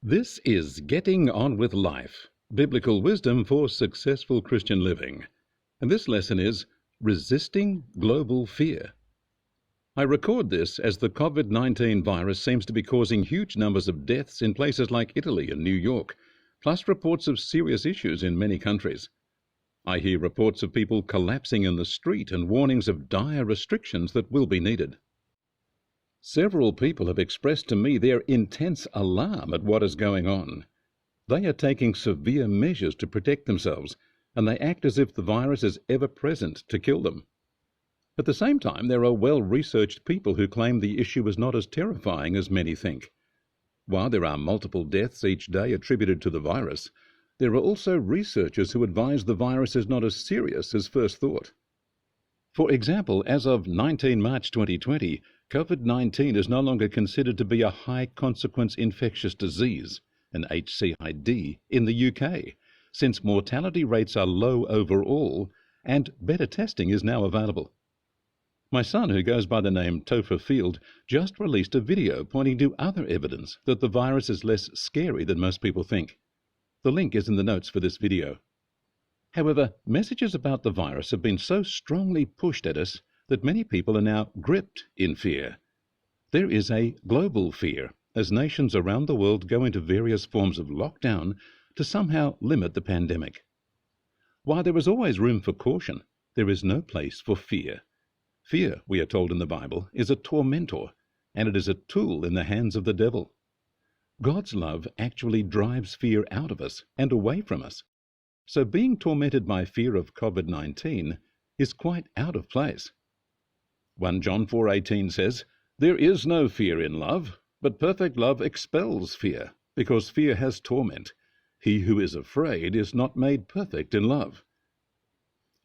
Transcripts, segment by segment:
This is Getting On With Life, Biblical Wisdom for Successful Christian Living. And this lesson is Resisting Global Fear. I record this as the COVID-19 virus seems to be causing huge numbers of deaths in places like Italy and New York, plus reports of serious issues in many countries. I hear reports of people collapsing in the street and warnings of dire restrictions that will be needed. Several people have expressed to me their intense alarm at what is going on. They are taking severe measures to protect themselves, and they act as if the virus is ever present to kill them. At the same time, there are well-researched people who claim the issue is not as terrifying as many think. While there are multiple deaths each day attributed to the virus, there are also researchers who advise the virus is not as serious as first thought. For example, as of 19 March 2020, COVID-19 is no longer considered to be a high-consequence infectious disease, an HCID, in the UK, since mortality rates are low overall and better testing is now available. My son, who goes by the name Topher Field, just released a video pointing to other evidence that the virus is less scary than most people think. The link is in the notes for this video. However, messages about the virus have been so strongly pushed at us that many people are now gripped in fear. There is a global fear as nations around the world go into various forms of lockdown to somehow limit the pandemic. While there is always room for caution, there is no place for fear. Fear, we are told in the Bible, is a tormentor, and it is a tool in the hands of the devil. God's love actually drives fear out of us and away from us. So being tormented by fear of COVID-19 is quite out of place. 1 John 4:18 says, "There is no fear in love, but perfect love expels fear, because fear has torment. He who is afraid is not made perfect in love."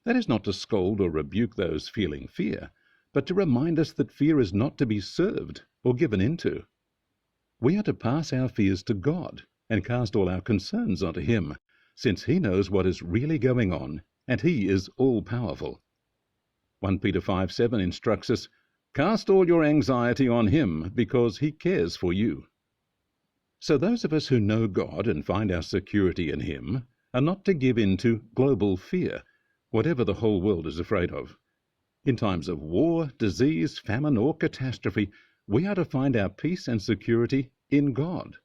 That is not to scold or rebuke those feeling fear, but to remind us that fear is not to be served or given into. We are to pass our fears to God and cast all our concerns onto Him, since He knows what is really going on, and He is all-powerful. 1 Peter 5:7 instructs us, "Cast all your anxiety on Him, because He cares for you." So those of us who know God and find our security in Him are not to give in to global fear, whatever the whole world is afraid of. In times of war, disease, famine, or catastrophe, we are to find our peace and security in God.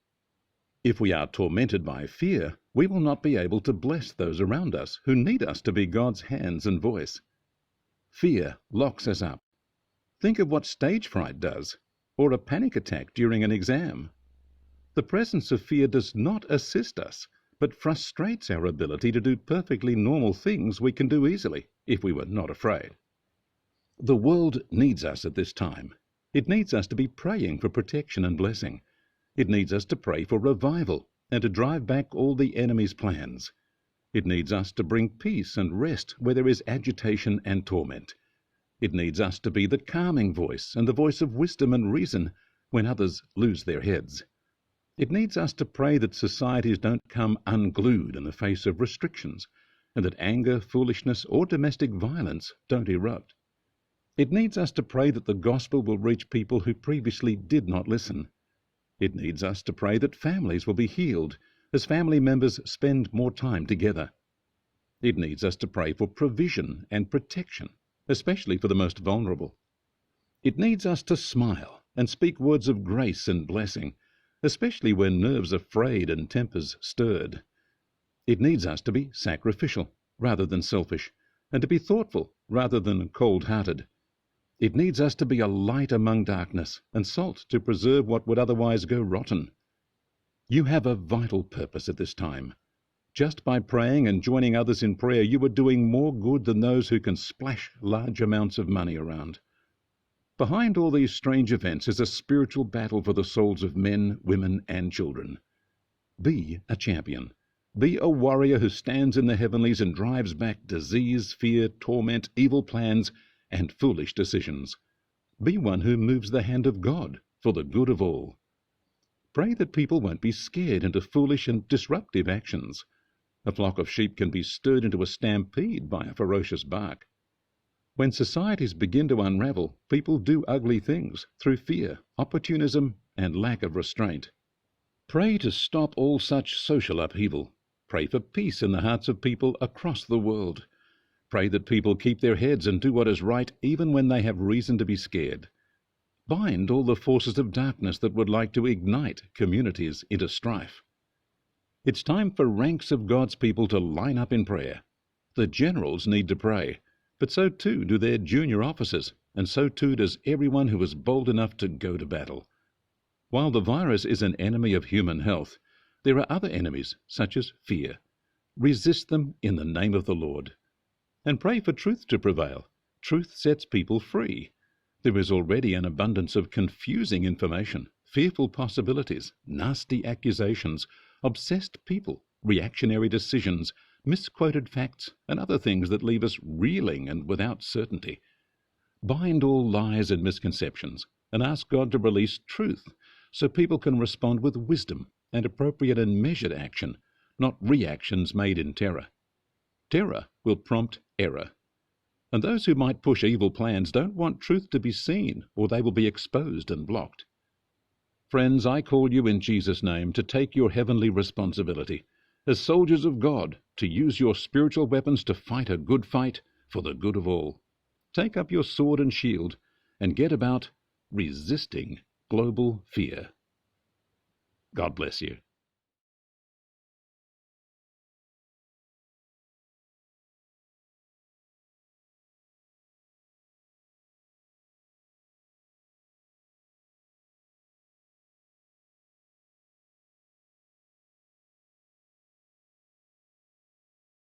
If we are tormented by fear, we will not be able to bless those around us who need us to be God's hands and voice. Fear locks us up. Think of what stage fright does, or a panic attack during an exam. The presence of fear does not assist us, but frustrates our ability to do perfectly normal things we can do easily if we were not afraid. The world needs us at this time. It needs us to be praying for protection and blessing. It needs us to pray for revival and to drive back all the enemy's plans. It needs us to bring peace and rest where there is agitation and torment. It needs us to be the calming voice and the voice of wisdom and reason when others lose their heads. It needs us to pray that societies don't come unglued in the face of restrictions, and that anger, foolishness, or domestic violence don't erupt. It needs us to pray that the gospel will reach people who previously did not listen. It needs us to pray that families will be healed as family members spend more time together. It needs us to pray for provision and protection, especially for the most vulnerable. It needs us to smile and speak words of grace and blessing, especially when nerves are frayed and tempers stirred. It needs us to be sacrificial rather than selfish, and to be thoughtful rather than cold-hearted. It needs us to be a light among darkness and salt to preserve what would otherwise go rotten. You have a vital purpose at this time. Just by praying and joining others in prayer, you are doing more good than those who can splash large amounts of money around. Behind all these strange events is a spiritual battle for the souls of men, women, and children. Be a champion. Be a warrior who stands in the heavenlies and drives back disease, fear, torment, evil plans, and foolish decisions. Be one who moves the hand of God for the good of all. Pray that people won't be scared into foolish and disruptive actions. A flock of sheep can be stirred into a stampede by a ferocious bark. When societies begin to unravel, people do ugly things through fear, opportunism, and lack of restraint. Pray to stop all such social upheaval. Pray for peace in the hearts of people across the world. Pray that people keep their heads and do what is right even when they have reason to be scared. Bind all the forces of darkness that would like to ignite communities into strife. It's time for ranks of God's people to line up in prayer. The generals need to pray, but so too do their junior officers, and so too does everyone who is bold enough to go to battle. While the virus is an enemy of human health, there are other enemies, such as fear. Resist them in the name of the Lord. And pray for truth to prevail. Truth sets people free. There is already an abundance of confusing information, fearful possibilities, nasty accusations, obsessed people, reactionary decisions, misquoted facts, and other things that leave us reeling and without certainty. Bind all lies and misconceptions and ask God to release truth so people can respond with wisdom and appropriate and measured action, not reactions made in terror. Terror will prompt error. And those who might push evil plans don't want truth to be seen, or they will be exposed and blocked. Friends, I call you in Jesus' name to take your heavenly responsibility, as soldiers of God, to use your spiritual weapons to fight a good fight for the good of all. Take up your sword and shield, and get about resisting global fear. God bless you.